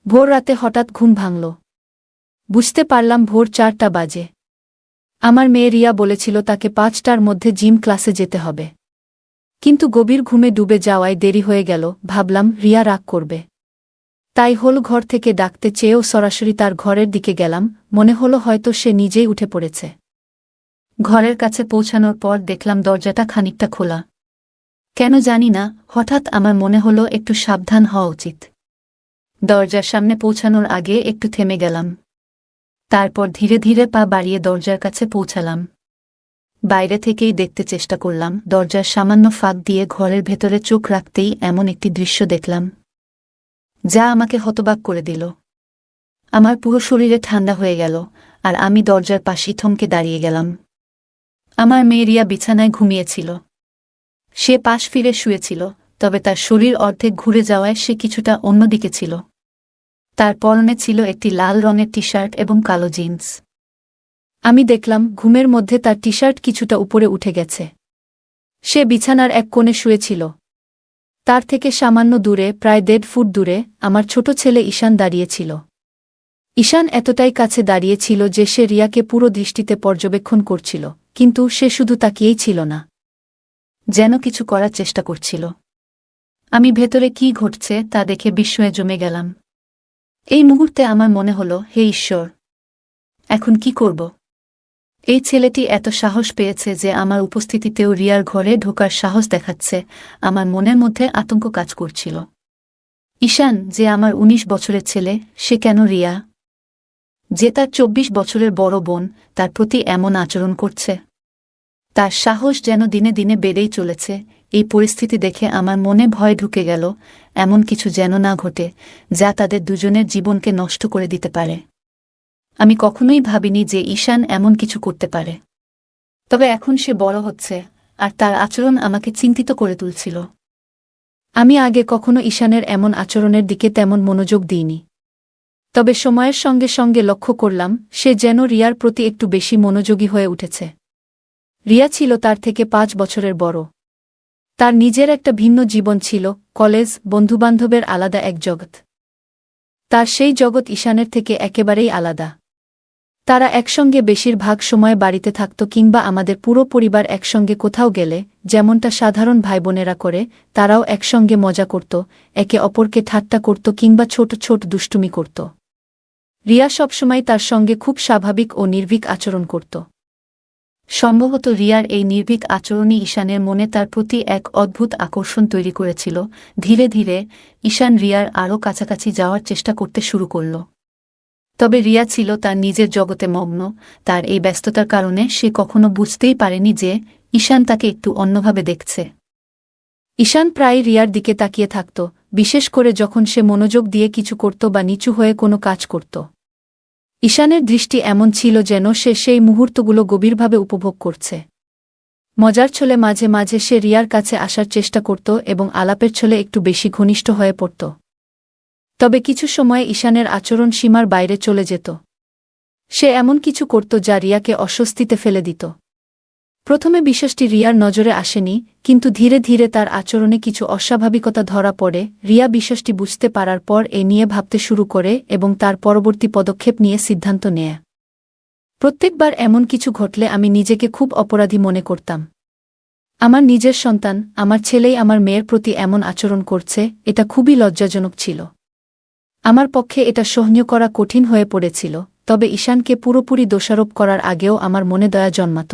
ভোর রাতে হঠাৎ ঘুম ভাঙল। বুঝতে পারলাম ভোর 4টা বাজে। আমার মেয়ে রিয়া বলেছিল তাকে 5টার মধ্যে জিম ক্লাসে যেতে হবে। কিন্তু গভীর ঘুমে ডুবে যাওয়ায় দেরি হয়ে গেল। ভাবলাম রিয়া রাগ করবে, তাই হোল ঘর থেকে ডাকতে চেয়েও সরাসরি তার ঘরের দিকে গেলাম। মনে হলো হয়তো সে নিজেই উঠে পড়েছে। ঘরের কাছে পৌঁছানোর পর দেখলাম দরজাটা খানিকটা খোলা। কেন জানি না, হঠাৎ আমার মনে হলো একটু সাবধান হওয়া উচিত। দরজার সামনে পৌঁছানোর আগে একটু থেমে গেলাম। তারপর ধীরে ধীরে পা বাড়িয়ে দরজার কাছে পৌঁছালাম। বাইরে থেকেই দেখতে চেষ্টা করলাম। দরজার সামান্য ফাঁক দিয়ে ঘরের ভেতরে চোখ রাখতেই এমন একটি দৃশ্য দেখলাম যা আমাকে হতবাক করে দিল। আমার পুরো শরীরে ঠান্ডা হয়ে গেল, আর আমি দরজার পাশেই থমকে দাঁড়িয়ে গেলাম। আমার মেয়ে রিয়া বিছানায় ঘুমিয়েছিল। সে পাশ ফিরে শুয়েছিল, তবে তার শরীর অর্ধেক ঘুরে যাওয়ায় সে কিছুটা অন্যদিকে ছিল। তার পরনে ছিল একটি লাল রঙের টি শার্ট এবং কালো জিন্স। আমি দেখলাম ঘুমের মধ্যে তার টি শার্ট কিছুটা উপরে উঠে গেছে। সে বিছানার এক কোণে শুয়েছিল। তার থেকে সামান্য দূরে, প্রায় 1.5 ফুট দূরে, আমার ছোট ছেলে ঈশান দাঁড়িয়েছিল। ঈশান এতটাই কাছে দাঁড়িয়েছিল যে সে রিয়াকে পুরো দৃষ্টিতে পর্যবেক্ষণ করছিল, কিন্তু সে শুধু তাকিয়েই ছিল না, যেন কিছু করার চেষ্টা করছিল। আমি ভেতরে কি ঘটছে তা দেখে বিস্ময়ে জমে গেলাম। এই মুহূর্তে আমার মনে হলো, হে ঈশ্বর, এখন কি করব? এই ছেলেটি এত সাহস পেয়েছে যে আমার উপস্থিতিতেও রিয়ার ঘরে ঢোকার সাহস দেখাচ্ছে। আমার মনের মধ্যে আতঙ্ক কাজ করছিল। ঈশান, যে আমার 19 বছরের ছেলে, সে কেন রিয়া, যে তার 24 বছরের বড় বোন, তার প্রতি এমন আচরণ করছে? তার সাহস যেন দিনে দিনে বেড়েই চলেছে। এই পরিস্থিতি দেখে আমার মনে ভয় ঢুকে গেল। এমন কিছু যেন না ঘটে যা তাদের দুজনের জীবনকে নষ্ট করে দিতে পারে। আমি কখনোই ভাবিনি যে ঈশান এমন কিছু করতে পারে। তবে এখন সে বড় হচ্ছে, আর তার আচরণ আমাকে চিন্তিত করে তুলছিল। আমি আগে কখনো ঈশানের এমন আচরণের দিকে তেমন মনোযোগ দিইনি। তবে সময়ের সঙ্গে সঙ্গে লক্ষ্য করলাম সে যেন রিয়ার প্রতি একটু বেশি মনোযোগী হয়ে উঠেছে। রিয়া ছিল তার থেকে 5 বছরের বড়। তার নিজের একটা ভিন্ন জীবন ছিল, কলেজ, বন্ধুবান্ধবের আলাদা এক জগৎ। তার সেই জগৎ ঈশানের থেকে একেবারেই আলাদা। তারা একসঙ্গে বেশিরভাগ সময় বাড়িতে থাকত, কিংবা আমাদের পুরো পরিবার একসঙ্গে কোথাও গেলে যেমনটা সাধারণ ভাইবোনেরা করে, তারাও একসঙ্গে মজা করত, একে অপরকে ঠাট্টা করত কিংবা ছোট ছোট দুষ্টুমি করত। রিয়া সবসময় তার সঙ্গে খুব স্বাভাবিক ও নির্ভীক আচরণ করত। সম্ভবত রিয়ার এই নির্ভীক আচরণই ঈশানের মনে তার প্রতি এক অদ্ভুত আকর্ষণ তৈরি করেছিল। ধীরে ধীরে ঈশান রিয়ার আরও কাছাকাছি যাওয়ার চেষ্টা করতে শুরু করল। তবে রিয়া ছিল তার নিজের জগতে মগ্ন। তার এই ব্যস্ততার কারণে সে কখনো বুঝতেই পারেনি যে ঈশান তাকে একটু অন্যভাবে দেখছে। ঈশান প্রায় রিয়ার দিকে তাকিয়ে থাকত, বিশেষ করে যখন সে মনোযোগ দিয়ে কিছু করত বা নিচু হয়ে কোনো কাজ করত। ঈশানের দৃষ্টি এমন ছিল যেন সে সেই মুহূর্তগুলো গভীরভাবে উপভোগ করছে। মজার ছলে মাঝে মাঝে সে রিয়ার কাছে আসার চেষ্টা করত এবং আলাপের ছলে একটু বেশি ঘনিষ্ঠ হয়ে পড়ত। তবে কিছু সময়ে ঈশানের আচরণ সীমার বাইরে চলে যেত। সে এমন কিছু করত যা রিয়াকে অস্বস্তিতে ফেলে দিত। প্রথমে বিষয়টি রিয়ার নজরে আসেনি, কিন্তু ধীরে ধীরে তার আচরণে কিছু অস্বাভাবিকতা ধরা পড়ে। রিয়া বিষয়টি বুঝতে পারার পর এ নিয়ে ভাবতে শুরু করে এবং তার পরবর্তী পদক্ষেপ নিয়ে সিদ্ধান্ত নেয়। প্রত্যেকবার এমন কিছু ঘটলে আমি নিজেকে খুব অপরাধী মনে করতাম। আমার নিজের সন্তান, আমার ছেলেই আমার মেয়ের প্রতি এমন আচরণ করছে, এটা খুবই লজ্জাজনক ছিল। আমার পক্ষে এটা সহ্য করা কঠিন হয়ে পড়েছিল। তবে ঈশানকে পুরোপুরি দোষারোপ করার আগেও আমার মনে দয়া জন্মাত।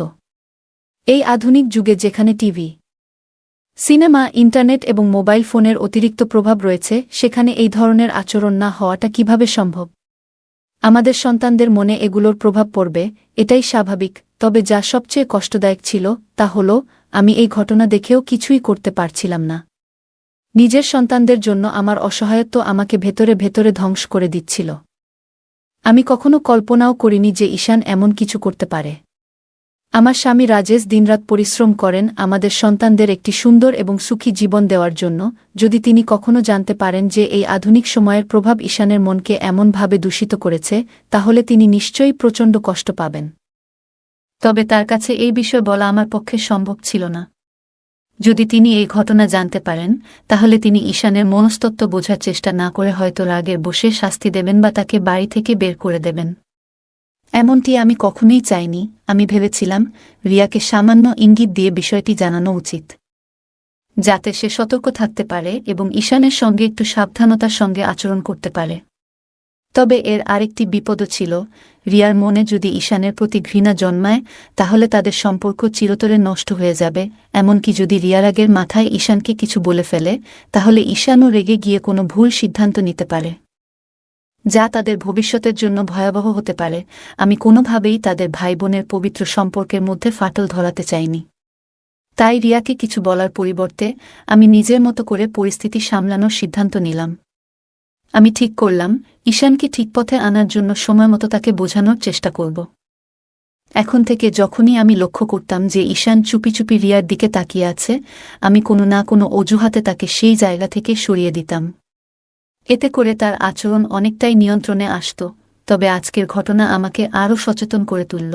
এই আধুনিক যুগে যেখানে টিভি, সিনেমা, ইন্টারনেট এবং মোবাইল ফোনের অতিরিক্ত প্রভাব রয়েছে, সেখানে এই ধরনের আচরণ না হওয়াটা কিভাবে সম্ভব? আমাদের সন্তানদের মনে এগুলোর প্রভাব পড়বে, এটাই স্বাভাবিক। তবে যা সবচেয়ে কষ্টদায়ক ছিল তা হল আমি এই ঘটনা দেখেও কিছুই করতে পারছিলাম না। নিজের সন্তানদের জন্য আমার অসহায়ত্ব আমাকে ভেতরে ভেতরে ধ্বংস করে দিচ্ছিল। আমি কখনো কল্পনাও করিনি যে ঈশান এমন কিছু করতে পারে। আমার স্বামী রাজেশ দিনরাত পরিশ্রম করেন আমাদের সন্তানদের একটি সুন্দর এবং সুখী জীবন দেওয়ার জন্য। যদি তিনি কখনো জানতে পারেন যে এই আধুনিক সময়ের প্রভাব ঈশানের মনকে এমনভাবে দূষিত করেছে, তাহলে তিনি নিশ্চয়ই প্রচণ্ড কষ্ট পাবেন। তবে তার কাছে এই বিষয় বলা আমার পক্ষে সম্ভব ছিল না। যদি তিনি এই ঘটনা জানতে পারেন তাহলে তিনি ঈশানের মনস্তত্ত্ব বোঝার চেষ্টা না করে হয়তো রাগের বসে শাস্তি দেবেন বা তাকে বাড়ি থেকে বের করে দেবেন। এমনটি আমি কখনোই চাইনি। আমি ভেবেছিলাম রিয়াকে সামান্য ইঙ্গিত দিয়ে বিষয়টি জানানো উচিত, যাতে সে সতর্ক থাকতে পারে এবং ঈশানের সঙ্গে একটু সাবধানতার সঙ্গে আচরণ করতে পারে। তবে এর আরেকটি বিপদও ছিল। রিয়ার মনে যদি ঈশানের প্রতি ঘৃণা জন্মায় তাহলে তাদের সম্পর্ক চিরতরে নষ্ট হয়ে যাবে। এমনকি যদি রিয়ার আগের মাথায় ঈশানকে কিছু বলে ফেলে তাহলে ঈশানও রেগে গিয়ে কোনো ভুল সিদ্ধান্ত নিতে পারে, যা তাদের ভবিষ্যতের জন্য ভয়াবহ হতে পারে। আমি কোনোভাবেই তাদের ভাই বোনের পবিত্র সম্পর্কের মধ্যে ফাটল ধরাতে চাইনি। তাই রিয়াকে কিছু বলার পরিবর্তে আমি নিজের মতো করে পরিস্থিতি সামলানোর সিদ্ধান্ত নিলাম। আমি ঠিক করলাম ঈশানকে ঠিক পথে আনার জন্য সময়মতো তাকে বোঝানোর চেষ্টা করব। এখন থেকে যখনই আমি লক্ষ্য করতাম যে ঈশান চুপি চুপি রিয়ার দিকে তাকিয়ে আছে, আমি কোনো না কোনো অজুহাতে তাকে সেই জায়গা থেকে সরিয়ে দিতাম। এতে করে তার আচরণ অনেকটাই নিয়ন্ত্রণে আসত। তবে আজকের ঘটনা আমাকে আরও সচেতন করে তুলল।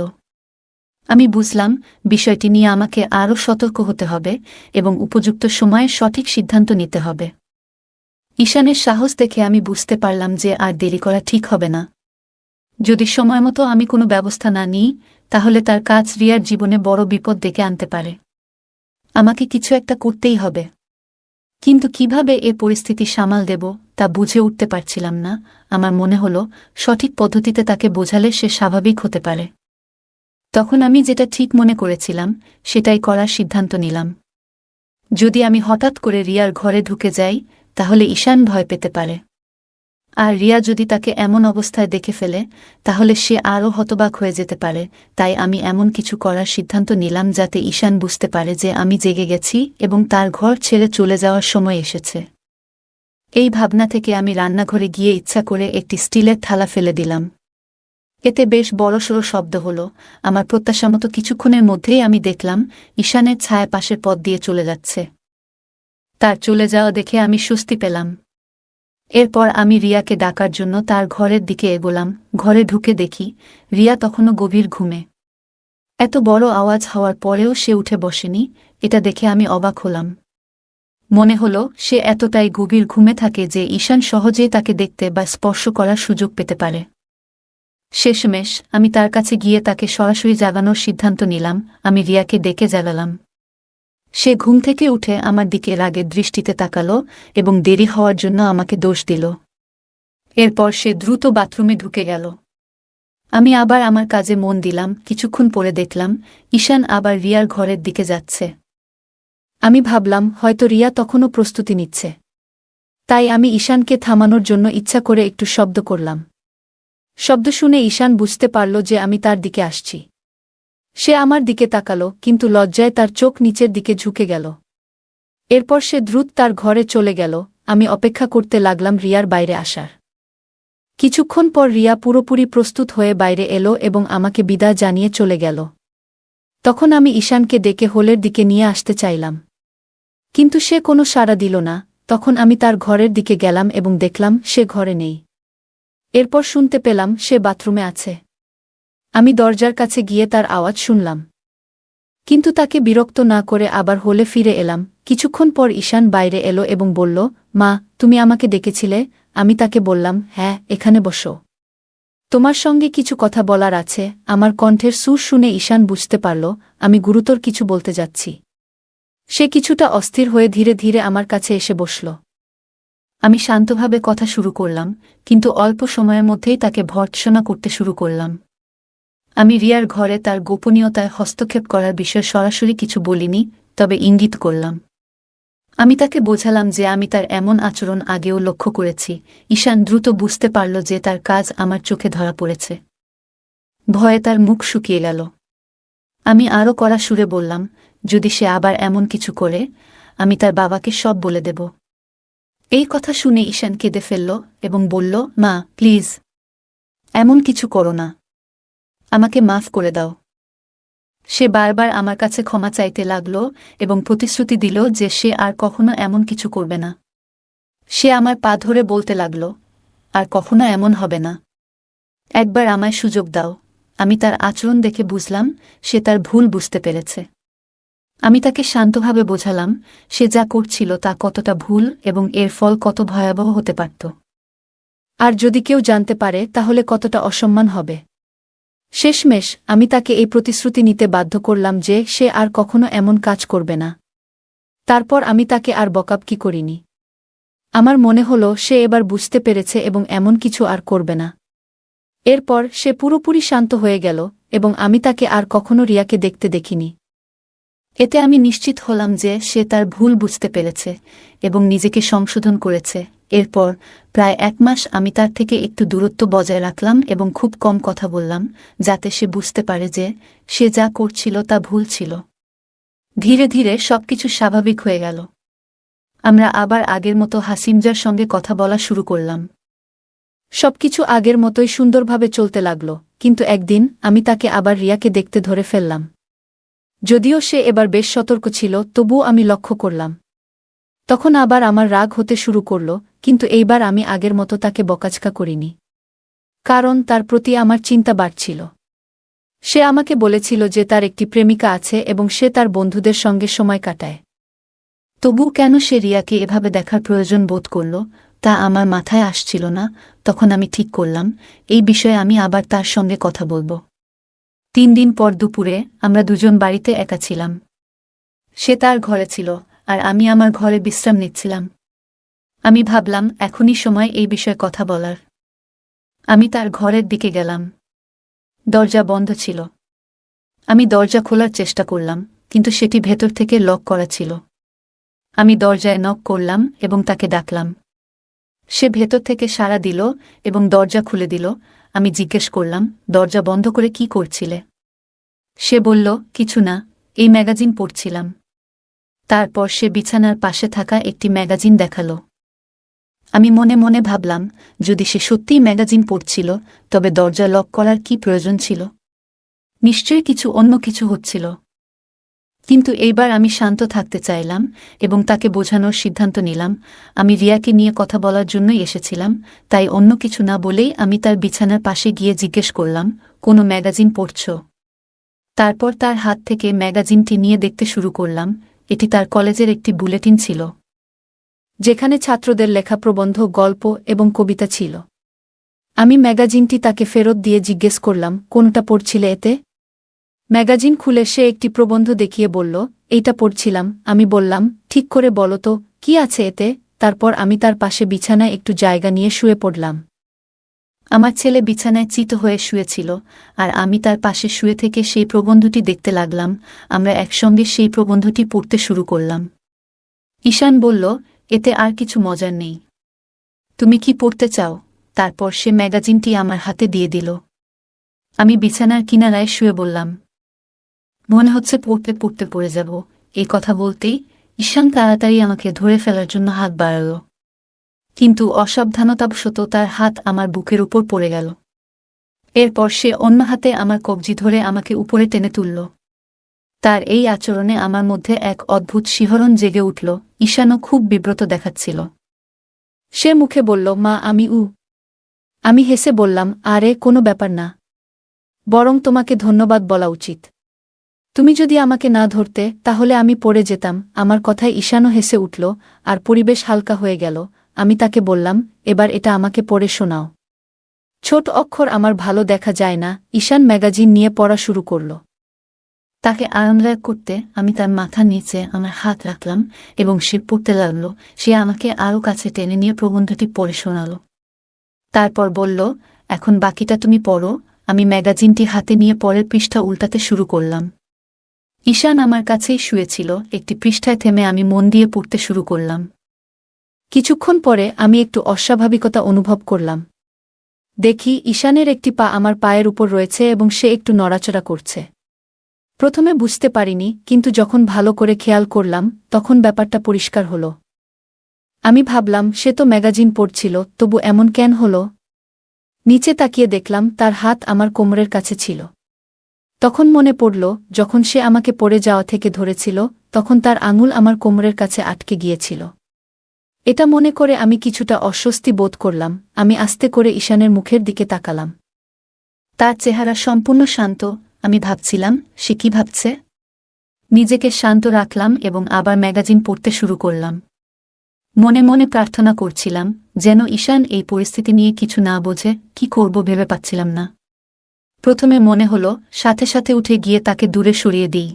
আমি বুঝলাম বিষয়টি নিয়ে আমাকে আরও সতর্ক হতে হবে এবং উপযুক্ত সময়ে সঠিক সিদ্ধান্ত নিতে হবে। ঈশানের সাহস দেখে আমি বুঝতে পারলাম যে আর দেরি করা ঠিক হবে না। যদি সময়মতো আমি কোনো ব্যবস্থা না নিই তাহলে তার কাজ রিয়ার জীবনে বড় বিপদ ডেকে আনতে পারে। আমাকে কিছু একটা করতেই হবে, কিন্তু কিভাবে এ পরিস্থিতি সামাল দেব তা বুঝে উঠতে পারছিলাম না। আমার মনে হলো সঠিক পদ্ধতিতে তাকে বোঝালে সে স্বাভাবিক হতে পারে। তখন আমি যেটা ঠিক মনে করেছিলাম সেটাই করার সিদ্ধান্ত নিলাম। যদি আমি হঠাৎ করে রিয়ার ঘরে ঢুকে যাই তাহলে ঈশান ভয় পেতে পারে, আর রিয়া যদি তাকে এমন অবস্থায় দেখে ফেলে তাহলে সে আরও হতবাক হয়ে যেতে পারে। তাই আমি এমন কিছু করার সিদ্ধান্ত নিলাম যাতে ঈশান বুঝতে পারে যে আমি জেগে গেছি এবং তার ঘর ছেড়ে চলে যাওয়ার সময় এসেছে। এই ভাবনা থেকে আমি রান্নাঘরে গিয়ে ইচ্ছা করে একটি স্টিলের থালা ফেলে দিলাম। এতে বেশ বড়সড় শব্দ হলো। আমার প্রত্যাশামতো কিছুক্ষণের মধ্যেই আমি দেখলাম ঈশানের ছায়া পাশের পথ দিয়ে চলে যাচ্ছে। তার চলে যাওয়া দেখে আমি স্বস্তি পেলাম। এরপর আমি রিয়াকে ডাকার জন্য তার ঘরের দিকে এগোলাম। ঘরে ঢুকে দেখি রিয়া তখনও গভীর ঘুমে। এত বড় আওয়াজ হওয়ার পরেও সে উঠে বসেনি। এটা দেখে আমি অবাক হলাম। মনে হলো সে এতটাই গভীর ঘুমে থাকে যে ঈশান সহজেই তাকে দেখতে বা স্পর্শ করার সুযোগ পেতে পারে। শেষমেশ আমি তার কাছে গিয়ে তাকে সরাসরি জাগানোর সিদ্ধান্ত নিলাম। আমি রিয়াকে ডেকে জ্বালালাম। সে ঘুম থেকে উঠে আমার দিকে রাগের দৃষ্টিতে তাকালো এবং দেরি হওয়ার জন্য আমাকে দোষ দিল। এরপর সে দ্রুত বাথরুমে ঢুকে গেল। আমি আবার আমার কাজে মন দিলাম। কিছুক্ষণ পরে দেখলাম ঈশান আবার রিয়ার ঘরের দিকে যাচ্ছে। আমি ভাবলাম হয়তো রিয়া তখনও প্রস্তুতি নিচ্ছে। তাই আমি ঈশানকে থামানোর জন্য ইচ্ছা করে একটু শব্দ করলাম। শব্দ শুনে ঈশান বুঝতে পারল যে আমি তার দিকে আসছি। সে আমার দিকে তাকালো, কিন্তু লজ্জায় তার চোখ নিচের দিকে ঝুঁকে গেল। এরপর সে দ্রুত তার ঘরে চলে গেল। আমি অপেক্ষা করতে লাগলাম রিয়ার বাইরে আসার। কিছুক্ষণ পর রিয়া পুরোপুরি প্রস্তুত হয়ে বাইরে এলো এবং আমাকে বিদায় জানিয়ে চলে গেল। তখন আমি ঈশানকে ডেকে হলের দিকে নিয়ে আসতে চাইলাম, কিন্তু সে কোনো সাড়া দিল না। তখন আমি তার ঘরের দিকে গেলাম এবং দেখলাম সে ঘরে নেই। এরপর শুনতে পেলাম সে বাথরুমে আছে। আমি দরজার কাছে গিয়ে তার আওয়াজ শুনলাম, কিন্তু তাকে বিরক্ত না করে আবার হলে ফিরে এলাম। কিছুক্ষণ পর ঈশান বাইরে এলো এবং বলল, মা, তুমি আমাকে ডেকেছিলে? আমি তাকে বললাম, হ্যাঁ, এখানে বসো, তোমার সঙ্গে কিছু কথা বলার আছে। আমার কণ্ঠের সুর শুনে ঈশান বুঝতে পারল আমি গুরুতর কিছু বলতে যাচ্ছি। সে কিছুটা অস্থির হয়ে ধীরে ধীরে আমার কাছে এসে বসল। আমি শান্তভাবে কথা শুরু করলাম, কিন্তু অল্প সময়ের মধ্যেই তাকে ভর্ৎসনা করতে শুরু করলাম। আমি রিয়ার ঘরে তার গোপনীয়তায় হস্তক্ষেপ করার বিষয়ে সরাসরি কিছু বলিনি, তবে ইঙ্গিত করলাম। আমি তাকে বোঝালাম যে আমি তার এমন আচরণ আগেও লক্ষ্য করেছি। ঈশান দ্রুত বুঝতে পারল যে তার কাজ আমার চোখে ধরা পড়েছে। ভয়ে তার মুখ শুকিয়ে গেল। আমি আরও কড়া সুরে বললাম, যদি সে আবার এমন কিছু করে, আমি তার বাবাকে সব বলে দেব। এই কথা শুনে ঈশান কেঁদে ফেলল এবং বলল, মা, প্লিজ, এমন কিছু করো না, আমাকে মাফ করে দাও। সে বারবার আমার কাছে ক্ষমা চাইতে লাগল এবং প্রতিশ্রুতি দিল যে সে আর কখনো এমন কিছু করবে না। সে আমার পা ধরে বলতে লাগল, আর কখনো এমন হবে না, একবার আমায় সুযোগ দাও। আমি তার আচরণ দেখে বুঝলাম সে তার ভুল বুঝতে পেরেছে। আমি তাকে শান্তভাবে বোঝালাম সে যা করছিল তা কতটা ভুল এবং এর ফল কত ভয়াবহ হতে পারত। আর যদি কেউ জানতে পারে তাহলে কতটা অসম্মান হবে। শেষমেশ আমি তাকে এই প্রতিশ্রুতি নিতে বাধ্য করলাম যে সে আর কখনো এমন কাজ করবে না। তারপর আমি তাকে আর বকাবকি করিনি। আমার মনে হলো সে এবার বুঝতে পেরেছে এবং এমন কিছু আর করবে না। এরপর সে পুরোপুরি শান্ত হয়ে গেল এবং আমি তাকে আর কখনো রিয়াকে দেখতে দেখিনি। এতে আমি নিশ্চিত হলাম যে সে তার ভুল বুঝতে পেরেছে এবং নিজেকে সংশোধন করেছে। এরপর প্রায় 1 মাস আমি তার থেকে একটু দূরত্ব বজায় রাখলাম এবং খুব কম কথা বললাম, যাতে সে বুঝতে পারে যে সে যা করছিল তা ভুল ছিল। ধীরে ধীরে সবকিছু স্বাভাবিক হয়ে গেল। আমরা আবার আগের মতো হাসিমজার সঙ্গে কথা বলা শুরু করলাম। সবকিছু আগের মতোই সুন্দরভাবে চলতে লাগল, কিন্তু একদিন আমি তাকে আবার রিয়াকে দেখতে ধরে ফেললাম। যদিও সে এবার বেশ সতর্ক ছিল, তবুও আমি লক্ষ্য করলাম। তখন আবার আমার রাগ হতে শুরু করল, কিন্তু এইবার আমি আগের মতো তাকে বকাঝকা করিনি। কারণ তার প্রতি আমার চিন্তা বাড়ছিল। সে আমাকে বলেছিল যে তার একটি প্রেমিকা আছে এবং সে তার বন্ধুদের সঙ্গে সময় কাটায়। তবু কেন সে রিয়াকে এভাবে দেখার প্রয়োজন বোধ করল তা আমার মাথায় আসছিল না। তখন আমি ঠিক করলাম এই বিষয়ে আমি আবার তার সঙ্গে কথা বলবো। 3 দিন পর দুপুরে আমরা দুজন বাড়িতে একা ছিলাম। সে তার ঘরে ছিল আর আমি আমার ঘরে বিশ্রাম নিচ্ছিলাম। আমি ভাবলাম এখনই সময় এই বিষয়ে কথা বলার। আমি তার ঘরের দিকে গেলাম। দরজা বন্ধ ছিল। আমি দরজা খোলার চেষ্টা করলাম, কিন্তু সেটি ভেতর থেকে লক করা ছিল। আমি দরজায় নক করলাম এবং তাকে ডাকলাম। সে ভেতর থেকে সাড়া দিল এবং দরজা খুলে দিল। আমি জিজ্ঞেস করলাম, দরজা বন্ধ করে কি করছিলে? সে বলল, কিছু না, এই ম্যাগাজিন পড়ছিলাম। তারপর সে বিছানার পাশে থাকা একটি ম্যাগাজিন দেখালো। আমি মনে মনে ভাবলাম, যদি সে সত্যিই ম্যাগাজিন পড়ছিল তবে দরজা লক করার কি প্রয়োজন ছিল? নিশ্চয়ই অন্য কিছু হচ্ছিল। কিন্তু এইবার আমি শান্ত থাকতে চাইলাম এবং তাকে বোঝানোর সিদ্ধান্ত নিলাম আমি রিয়াকে নিয়ে কথা বলার জন্যই এসেছিলাম, তাই অন্য কিছু না বলেই আমি তার বিছানার পাশে গিয়ে জিজ্ঞেস করলাম, কোনো ম্যাগাজিন পড়ছ? তারপর তার হাত থেকে ম্যাগাজিনটি নিয়ে দেখতে শুরু করলাম। এটি তার কলেজের একটি বুলেটিন ছিল, যেখানে ছাত্রদের লেখা প্রবন্ধ, গল্প এবং কবিতা ছিল। আমি ম্যাগাজিনটি তাকে ফেরত দিয়ে জিজ্ঞেস করলাম, কোনটা পড়ছিলে এতে? ম্যাগাজিন খুলে সে একটি প্রবন্ধ দেখিয়ে বলল, এইটা পড়ছিলাম। আমি বললাম, ঠিক করে বলো তো, কি আছে এতে? তারপর আমি তার পাশে বিছানায় একটু জায়গা নিয়ে শুয়ে পড়লাম। আমার ছেলে বিছানায় চিত হয়ে শুয়েছিল আর আমি তার পাশে শুয়ে থেকে সেই প্রবন্ধটি দেখতে লাগলাম। আমরা একসঙ্গে সেই প্রবন্ধটি পড়তে শুরু করলাম। ঈশান বলল, এতে আর কিছু মজার নেই। তুমি কি পড়তে চাও? তারপর সে ম্যাগাজিনটি আমার হাতে দিয়ে দিল। আমি বিছানার কিনারায় শুয়ে বললাম, মনে হচ্ছে পড়তে পড়তে পড়ে যাব। এই কথা বলতেই ঈশান তাড়াতাড়ি আমাকে ধরে ফেলার জন্য হাত বাড়াল, কিন্তু অসাবধানতাবশত তার হাত আমার বুকের উপর পড়ে গেল। এরপর সে অন্য হাতে আমার কবজি ধরে আমাকে উপরে টেনে তুলল। তার এই আচরণে আমার মধ্যে এক অদ্ভুত শিহরণ জেগে উঠল। ঈশানও খুব বিব্রত দেখাচ্ছিল। সে মুখে বলল, মা, আমি হেসে বললাম, আরে কোনো ব্যাপার না, বরং তোমাকে ধন্যবাদ বলা উচিত। তুমি যদি আমাকে না ধরতে তাহলে আমি পড়ে যেতাম। আমার কথায় ঈশানও হেসে উঠল আর পরিবেশ হালকা হয়ে গেল। আমি তাকে বললাম, এবার এটা আমাকে পড়ে শোনাও। ছোট অক্ষর আমার ভালো দেখা যায় না। ঈশান ম্যাগাজিন নিয়ে পড়া শুরু করল। তাকে আরামদায়ক করতে আমি তার মাথা নিচে আমার হাত রাখলাম এবং সে পড়তে লাগল। সে আমাকে আরও কাছে টেনে নিয়ে প্রবন্ধটি পড়ে শোনাল। তারপর বলল, এখন বাকিটা তুমি পড়ো। আমি ম্যাগাজিনটি হাতে নিয়ে পরের পৃষ্ঠা উল্টাতে শুরু করলাম। ঈশান আমার কাছেই শুয়েছিল। একটি পৃষ্ঠায় থেমে আমি মন দিয়ে পড়তে শুরু করলাম। কিছুক্ষণ পরে আমি একটু অস্বাভাবিকতা অনুভব করলাম। দেখি ঈশানের একটি পা আমার পায়ের উপর রয়েছে এবং সে একটু নড়াচড়া করছে। প্রথমে বুঝতে পারিনি, কিন্তু যখন ভালো করে খেয়াল করলাম তখন ব্যাপারটা পরিষ্কার হল। আমি ভাবলাম, সে তো ম্যাগাজিন পড়ছিল, তবু এমন কেন হল? নিচে তাকিয়ে দেখলাম তার হাত আমার কোমরের কাছে ছিল। তখন মনে পড়ল, যখন সে আমাকে পড়ে যাওয়া থেকে ধরেছিল তখন তার আঙুল আমার কোমরের কাছে আটকে গিয়েছিল। এটা মনে করে আমি কিছুটা অস্বস্তি বোধ করলাম। আমি আস্তে করে ঈশানের মুখের দিকে তাকালাম। তার চেহারা সম্পূর্ণ শান্ত। আমি ভাবছিলাম, সে কি ভাবছে? নিজেকে শান্ত রাখলাম এবং আবার ম্যাগাজিন পড়তে শুরু করলাম। মনে মনে প্রার্থনা করছিলাম যেন ঈশান এই পরিস্থিতি নিয়ে কিছু না বোঝে। কি করব ভেবে পাচ্ছিলাম না। প্রথমে মনে হলো সাথে সাথে উঠে গিয়ে তাকে দূরে সরিয়ে দিই,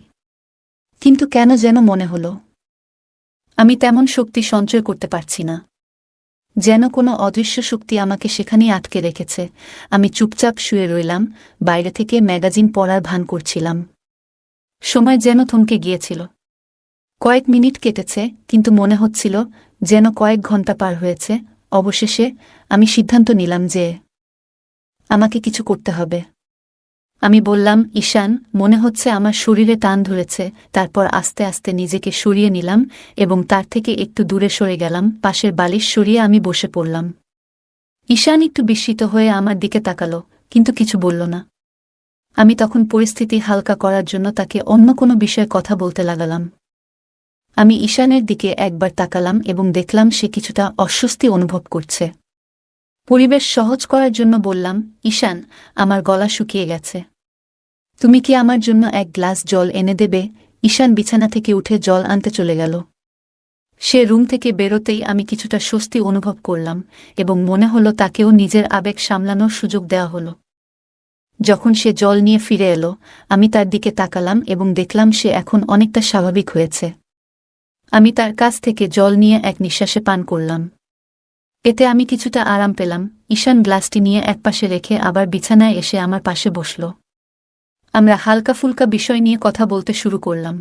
কিন্তু কেন যেন মনে হলো আমি তেমন শক্তি সঞ্চয় করতে পারছি না, যেন কোনো অদৃশ্য শক্তি আমাকে সেখানেই আটকে রেখেছে। আমি চুপচাপ শুয়ে রইলাম, বাইরে থেকে ম্যাগাজিন পড়ার ভান করছিলাম। সময় যেন থমকে গিয়েছিল। কয়েক মিনিট কেটেছে, কিন্তু মনে হচ্ছিল যেন কয়েক ঘন্টা পার হয়েছে। অবশেষে আমি সিদ্ধান্ত নিলাম যে আমাকে কিছু করতে হবে। আমি বললাম, ঈশান, মনে হচ্ছে আমার শরীরে টান ধরেছে। তারপর আস্তে আস্তে নিজেকে সরিয়ে নিলাম এবং তার থেকে একটু দূরে সরে গেলাম। পাশের বালিশ সরিয়ে আমি বসে পড়লাম। ঈশান একটু বিস্মিত হয়ে আমার দিকে তাকালো, কিন্তু কিছু বলল না। আমি তখন পরিস্থিতি হালকা করার জন্য তাকে অন্য কোনো বিষয়ে কথা বলতে লাগালাম। আমি ঈশানের দিকে একবার তাকালাম এবং দেখলাম সে কিছুটা অস্বস্তি অনুভব করছে। পরিবেশ সহজ করার জন্য বললাম, ঈশান, আমার গলা শুকিয়ে গেছে। তুমি কি আমার জন্য এক গ্লাস জল এনে দেবে? ঈশান বিছানা থেকে উঠে জল আনতে চলে গেল। সে রুম থেকে বেরোতেই আমি কিছুটা স্বস্তি অনুভব করলাম এবং মনে হলো তাকেও নিজের আবেগ সামলানোর সুযোগ দেওয়া হলো। যখন সে জল নিয়ে ফিরে এলো, আমি তার দিকে তাকালাম এবং দেখলাম সে এখন অনেকটা স্বাভাবিক হয়েছে। আমি তার কাছ থেকে জল নিয়ে এক নিঃশ্বাসে পান করলাম। এতে আমি কিছুটা আরাম পেলাম। ঈশান গ্লাসটি নিয়ে একপাশে রেখে আবার বিছানায় এসে আমার পাশে বসল। আমরা হালকা ফুলকা বিষয় নিয়ে কথা বলতে শুরু করলাম।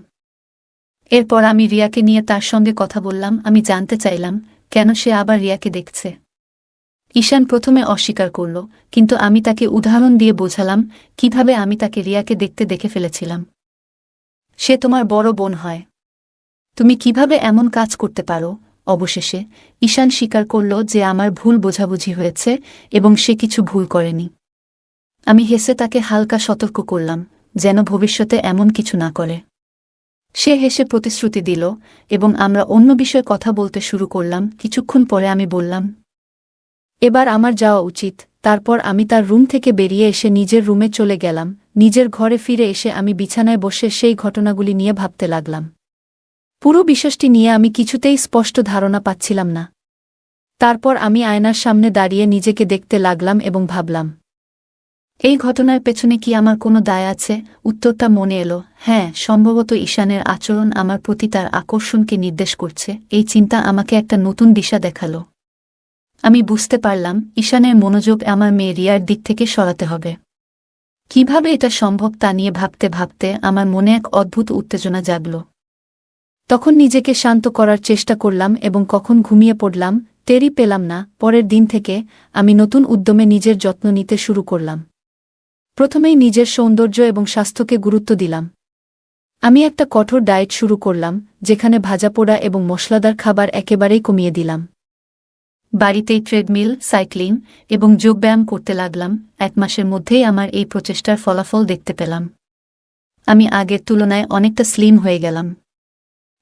এরপর আমি রিয়াকে নিয়ে তার সঙ্গে কথা বললাম। আমি জানতে চাইলাম কেন সে আবার রিয়াকে দেখছে। ঈশান প্রথমে অস্বীকার করল, কিন্তু আমি তাকে উদাহরণ দিয়ে বোঝালাম কিভাবে আমি তাকে রিয়াকে দেখে ফেলেছিলাম। সে তোমার বড় বোন হয়, তুমি কিভাবে এমন কাজ করতে পারো? অবশেষে ঈশান স্বীকার করল যে আমার ভুল বোঝাবুঝি হয়েছে এবং সে কিছু ভুল করেনি। আমি হেসে তাকে হালকা সতর্ক করলাম যেন ভবিষ্যতে এমন কিছু না করে। সে হেসে প্রতিশ্রুতি দিল এবং আমরা অন্য বিষয়ে কথা বলতে শুরু করলাম। কিছুক্ষণ পরে আমি বললাম, এবার আমার যাওয়া উচিত। তারপর আমি তার রুম থেকে বেরিয়ে এসে নিজের রুমে চলে গেলাম। নিজের ঘরে ফিরে এসে আমি বিছানায় বসে সেই ঘটনাগুলি নিয়ে ভাবতে লাগলাম। পুরো বিষয়টি নিয়ে আমি কিছুতেই স্পষ্ট ধারণা পাচ্ছিলাম না। তারপর আমি আয়নার সামনে দাঁড়িয়ে নিজেকে দেখতে লাগলাম এবং ভাবলাম, এই ঘটনার পেছনে কি আমার কোনো দায় আছে? উত্তরটা মনে এলো, হ্যাঁ, সম্ভবত ঈশানের আচরণ আমার প্রতি তার আকর্ষণকে নির্দেশ করছে। এই চিন্তা আমাকে একটা নতুন দিশা দেখালো। আমি বুঝতে পারলাম ঈশানের মনোযোগ আমার মেয়ে রিয়ার দিক থেকে সরাতে হবে। কিভাবে এটা সম্ভব তা নিয়ে ভাবতে ভাবতে আমার মনে এক অদ্ভুত উত্তেজনা জাগল। তখন নিজেকে শান্ত করার চেষ্টা করলাম এবং কখন ঘুমিয়ে পড়লাম টেরই পেলাম না। পরের দিন থেকে আমি নতুন উদ্যমে নিজের যত্ন নিতে শুরু করলাম। প্রথমেই নিজের সৌন্দর্য এবং স্বাস্থ্যকে গুরুত্ব দিলাম। আমি একটা কঠোর ডায়েট শুরু করলাম, যেখানে ভাজাপোড়া এবং মশলাদার খাবার একেবারেই কমিয়ে দিলাম। বাড়িতেই ট্রেডমিল, সাইক্লিং এবং যোগব্যায়াম করতে লাগলাম। 1 মাসের মধ্যেই আমার এই প্রচেষ্টার ফলাফল দেখতে পেলাম। আমি আগের তুলনায় অনেকটা স্লিম হয়ে গেলাম।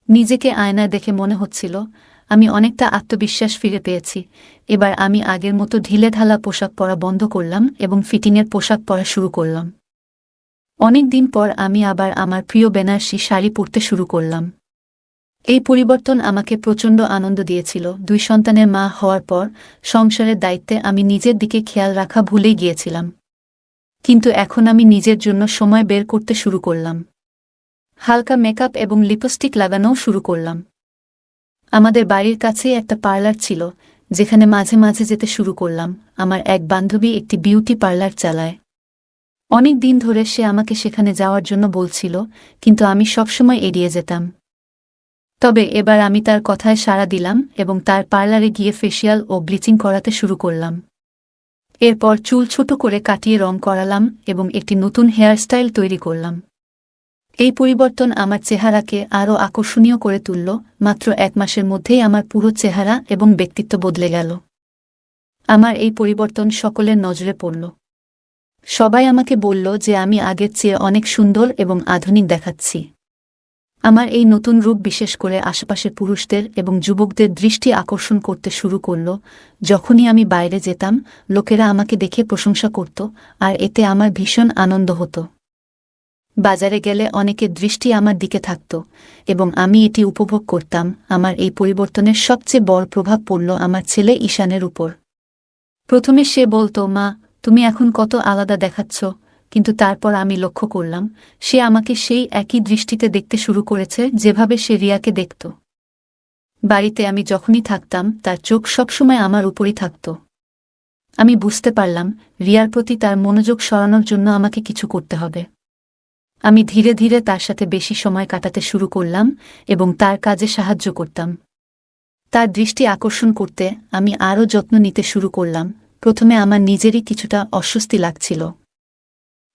নিজেকে আয়নায় দেখে মনে হচ্ছিল আমি অনেকটা আত্মবিশ্বাস ফিরে পেয়েছি। এবার আমি আগের মতো ঢিলেঢালা পোশাক পরা বন্ধ করলাম এবং ফিটিংয়ের পোশাক পরা শুরু করলাম। অনেক দিন পর আমি আবার আমার প্রিয় বেনারসি শাড়ি পরতে শুরু করলাম। এই পরিবর্তন আমাকে প্রচণ্ড আনন্দ দিয়েছিল। 2 সন্তানের মা হওয়ার পর সংসারের দায়িত্বে আমি নিজের দিকে খেয়াল রাখা ভুলেই গিয়েছিলাম। কিন্তু এখন আমি নিজের জন্য সময় বের করতে শুরু করলাম। হালকা মেকআপ এবং লিপস্টিক লাগানোও শুরু করলাম। আমাদের বাড়ির কাছেই একটা পার্লার ছিল, যেখানে মাঝে মাঝে যেতে শুরু করলাম। আমার এক বান্ধবী একটি বিউটি পার্লার চালায়। অনেক দিন ধরে সে আমাকে সেখানে যাওয়ার জন্য বলছিল, কিন্তু আমি সবসময় এড়িয়ে যেতাম। তবে এবার আমি তার কথায় সাড়া দিলাম এবং তার পার্লারে গিয়ে ফেসিয়াল ও ব্লিচিং করাতে শুরু করলাম। এরপর চুল ছোট করে কাটিয়ে রং করালাম এবং একটি নতুন হেয়ারস্টাইল তৈরি করলাম। এই পরিবর্তন আমার চেহারাকে আরও আকর্ষণীয় করে তুলল। মাত্র 1 মাসের মধ্যেই আমার পুরো চেহারা এবং ব্যক্তিত্ব বদলে গেল। আমার এই পরিবর্তন সকলের নজরে পড়ল। সবাই আমাকে বলল যে আমি আগের চেয়ে অনেক সুন্দর এবং আধুনিক দেখাচ্ছি। আমার এই নতুন রূপ বিশেষ করে আশেপাশের পুরুষদের এবং যুবকদের দৃষ্টি আকর্ষণ করতে শুরু করল। যখনই আমি বাইরে যেতাম, লোকেরা আমাকে দেখে প্রশংসা করত, আর এতে আমার ভীষণ আনন্দ হতো। বাজারে গেলে অনেকের দৃষ্টি আমার দিকে থাকত এবং আমি এটি উপভোগ করতাম। আমার এই পরিবর্তনের সবচেয়ে বড় প্রভাব পড়ল আমার ছেলে ঈশানের উপর। প্রথমে সে বলতো, মা, তুমি এখন কত আলাদা দেখাচ্ছ, কিন্তু তারপর আমি লক্ষ্য করলাম সে আমাকে সেই একই দৃষ্টিতে দেখতে শুরু করেছে যেভাবে সে রিয়াকে দেখত। বাড়িতে আমি যখনই থাকতাম তার চোখ সবসময় আমার উপরই থাকত। আমি বুঝতে পারলাম রিয়ার প্রতি তার মনোযোগ সরানোর জন্য আমাকে কিছু করতে হবে। আমি ধীরে ধীরে তার সাথে বেশি সময় কাটাতে শুরু করলাম এবং তার কাজে সাহায্য করতাম। তার দৃষ্টি আকর্ষণ করতে আমি আরও যত্ন নিতে শুরু করলাম। প্রথমে আমার নিজেরই কিছুটা অস্বস্তি লাগছিল,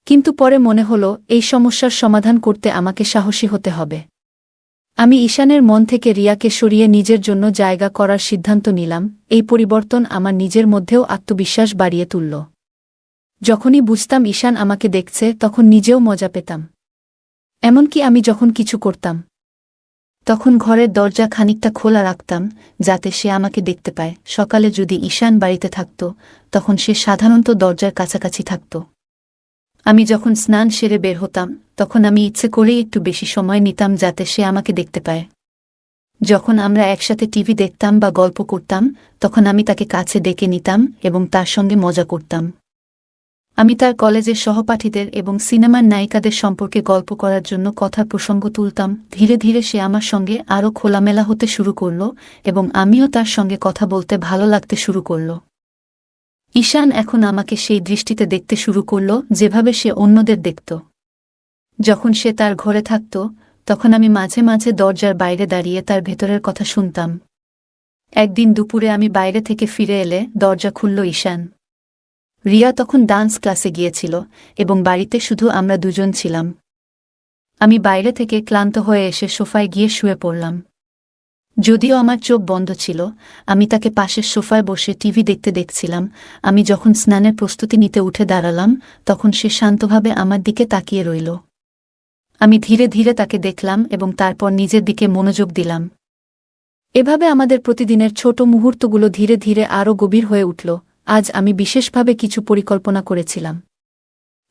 কিন্তু পরে মনে হলো এই সমস্যার সমাধান করতে আমাকে সাহসী হতে হবে। আমি ঈশানের মন থেকে রিয়াকে সরিয়ে নিজের জন্য জায়গা করার সিদ্ধান্ত নিলাম। এই পরিবর্তন আমার নিজের মধ্যেও আত্মবিশ্বাস বাড়িয়ে তুলল। যখনই বুঝতাম ঈশান আমাকে দেখছে তখন নিজেও মজা পেতাম। এমনকি আমি যখন কিছু করতাম তখন ঘরের দরজা খানিকটা খোলা রাখতাম যাতে সে আমাকে দেখতে পায়। সকালে যদি ঈশান বাড়িতে থাকত তখন সে সাধারণত দরজার কাছাকাছি থাকত। আমি যখন স্নান সেরে বের হতাম তখন আমি ইচ্ছে করেই একটু বেশি সময় নিতাম যাতে সে আমাকে দেখতে পায়। যখন আমরা একসাথে টিভি দেখতাম বা গল্প করতাম তখন আমি তাকে কাছে ডেকে নিতাম এবং তার সঙ্গে মজা করতাম। আমি তার কলেজের সহপাঠীদের এবং সিনেমার নায়িকাদের সম্পর্কে গল্প করার জন্য কথার প্রসঙ্গ তুলতাম। ধীরে ধীরে সে আমার সঙ্গে আরও খোলামেলা হতে শুরু করল এবং আমিও তার সঙ্গে কথা বলতে ভালো লাগতে শুরু করল। ঈশান এখন আমাকে সেই দৃষ্টিতে দেখতে শুরু করল যেভাবে সে অন্যদের দেখত। যখন সে তার ঘরে থাকত তখন আমি মাঝে মাঝে দরজার বাইরে দাঁড়িয়ে তার ভেতরের কথা শুনতাম। একদিন দুপুরে আমি বাইরে থেকে ফিরে এলে দরজা খুলল ঈশান। রিয়া তখন ডান্স ক্লাসে গিয়েছিল এবং বাড়িতে শুধু আমরা দুজন ছিলাম। আমি বাইরে থেকে ক্লান্ত হয়ে এসে সোফায় গিয়ে শুয়ে পড়লাম। যদিও আমার চোখ বন্ধ ছিল, আমি তাকে পাশের সোফায় বসে টিভি দেখতে দেখছিলাম। আমি যখন স্নানের প্রস্তুতি নিতে উঠে দাঁড়ালাম তখন সে শান্তভাবে আমার দিকে তাকিয়ে রইল। আমি ধীরে ধীরে তাকে দেখলাম এবং তারপর নিজের দিকে মনোযোগ দিলাম। এভাবে আমাদের প্রতিদিনের ছোট মুহূর্তগুলো ধীরে ধীরে আরও গভীর হয়ে উঠল। আজ আমি বিশেষভাবে কিছু পরিকল্পনা করেছিলাম।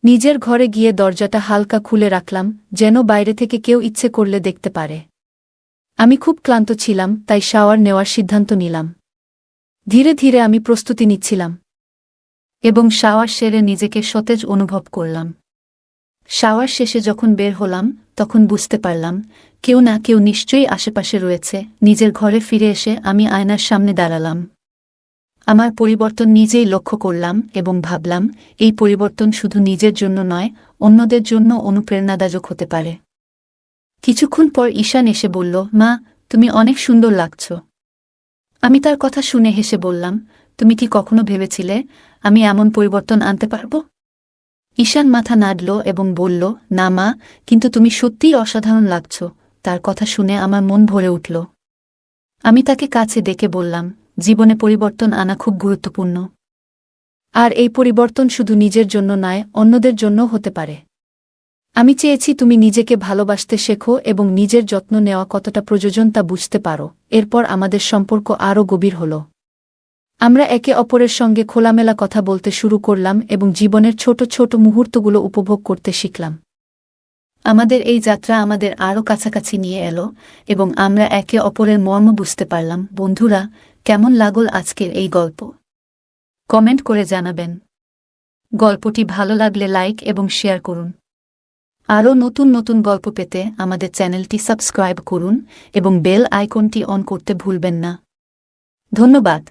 নিজের ঘরে গিয়ে দরজাটা হালকা খুলে রাখলাম যেন বাইরে থেকে কেউ ইচ্ছে করলে দেখতে পারে। আমি খুব ক্লান্ত ছিলাম, তাই শাওয়ার নেওয়ার সিদ্ধান্ত নিলাম। ধীরে ধীরে আমি প্রস্তুতি নিচ্ছিলাম এবং শাওয়ার সেরে নিজেকে সতেজ অনুভব করলাম। শাওয়ার শেষে যখন বের হলাম তখন বুঝতে পারলাম কেউ না কেউ নিশ্চয়ই আশেপাশে রয়েছে। নিজের ঘরে ফিরে এসে আমি আয়নার সামনে দাঁড়ালাম। আমার পরিবর্তন নিজেই লক্ষ্য করলাম এবং ভাবলাম এই পরিবর্তন শুধু নিজের জন্য নয়, অন্যদের জন্য অনুপ্রেরণাদায়ক হতে পারে। কিছুক্ষণ পর ঈশান এসে বলল, মা, তুমি অনেক সুন্দর লাগছ। আমি তার কথা শুনে হেসে বললাম, তুমি কি কখনো ভেবেছিলে আমি এমন পরিবর্তন আনতে পারব? ঈশান মাথা নাড়ল এবং বলল, না মা, কিন্তু তুমি সত্যিই অসাধারণ লাগছ। তার কথা শুনে আমার মন ভরে উঠল। আমি তাকে কাছে ডেকে বললাম, জীবনে পরিবর্তন আনা খুব গুরুত্বপূর্ণ। আর এই পরিবর্তন শুধু নিজের জন্য নয়, অন্যদের জন্যও হতে পারে। আমি চেয়েছি তুমি নিজেকে ভালোবাসতে শেখো এবং নিজের যত্ন নেওয়া কতটা প্রয়োজন তা বুঝতে পারো। এরপর আমাদের সম্পর্ক আরও গভীর হল। আমরা একে অপরের সঙ্গে খোলামেলা কথা বলতে শুরু করলাম এবং জীবনের ছোট ছোট মুহূর্তগুলো উপভোগ করতে শিখলাম। আমাদের এই যাত্রা আমাদের আরও কাছাকাছি নিয়ে এলো এবং আমরা একে অপরের মর্ম বুঝতে পারলাম। বন্ধুরা, কেমন লাগল আজকের এই গল্প? কমেন্ট করে জানাবেন। গল্পটি ভালো লাগলে লাইক এবং শেয়ার করুন। আরও নতুন নতুন গল্প পেতে আমাদের চ্যানেলটি সাবস্ক্রাইব করুন এবং বেল আইকনটি অন করতে ভুলবেন না। ধন্যবাদ।